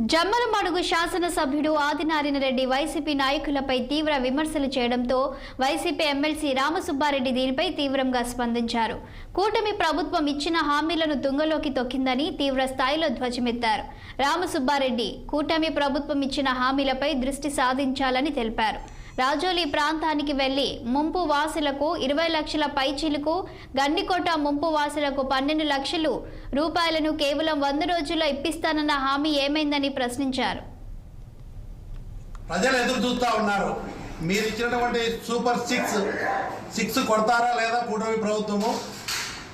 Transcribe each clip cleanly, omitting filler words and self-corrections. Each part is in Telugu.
జమ్మలమడుగు శాసనసభ్యుడు ఆదినారాయణ రెడ్డి వైసీపీ నాయకులపై తీవ్ర విమర్శలు చేయడంతో వైసీపీ ఎమ్మెల్సీ రామసుబ్బారెడ్డి దీనిపై తీవ్రంగా స్పందించారు. కూటమి ప్రభుత్వం ఇచ్చిన హామీలను తుంగలోకి తొక్కిందని తీవ్ర స్థాయిలో ధ్వజమెత్తారు. రామసుబ్బారెడ్డి కూటమి ప్రభుత్వం ఇచ్చిన హామీలపై దృష్టి సాధించాలని తెలిపారు. రాజోలి ప్రాంతానికి వెళ్లి ముంపు వాసులకు 20 లక్షల పైచీలకు, గండికోట ముంపు వాసులకు 12 లక్షల రూపాయలను కేవలం 100 రోజుల్లో ఇప్పిస్తానన్న హామీ ఏమైందని ప్రశ్నించారు. ప్రజలు ఎదురు చూస్తూ ఉన్నారు. మీరు ఇచ్చినటువంటి సూపర్ 6 కొడతారా లేదా కూటమి ప్రభుత్వము?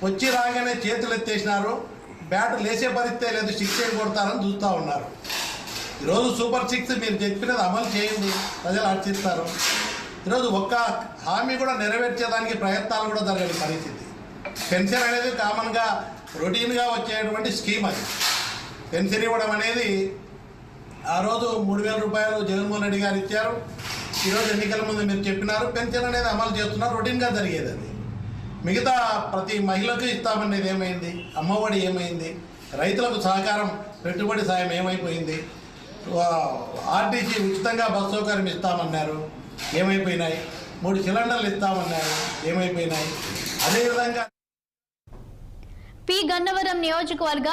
వచ్చి రాగానే చేతులు ఎత్తేసినారు. బ్యాట్ లేసే పరిస్థితే లేదు, 6 కొడతారని చూస్తూ ఉన్నారు. ఈరోజు సూపర్ 6 మీరు చెప్పినది అమలు చేయండి, ప్రజలు ఆశిస్తారు. ఈరోజు ఒక్క హామీ కూడా నెరవేర్చేదానికి ప్రయత్నాలు కూడా జరగని పరిస్థితి. పెన్షన్ అనేది కామన్గా రొటీన్గా వచ్చేటువంటి స్కీమ్. అది పెన్షన్ ఇవ్వడం అనేది ఆ రోజు 3,000 రూపాయలు జగన్మోహన్ రెడ్డి గారు ఇచ్చారు. ఈరోజు ఎన్నికల ముందు మీరు చెప్పినారు, పెన్షన్ అనేది అమలు చేస్తున్నారు, రొటీన్గా జరిగేది. అది మిగతా ప్రతి మహిళకు ఇస్తామనేది ఏమైంది? అమ్మఒడి ఏమైంది? రైతులకు సహకారం పెట్టుబడి సాయం ఏమైపోయింది? ఆర్టీసీ ఉచితంగా బస్సు సౌకర్యం ఇస్తామన్నారు, ఏమైపోయినాయి? 3 సిలిండర్లు ఇస్తామన్నారు, ఏమైపోయినాయి? అదేవిధంగా పి. గన్నవరం నియోజకవర్గ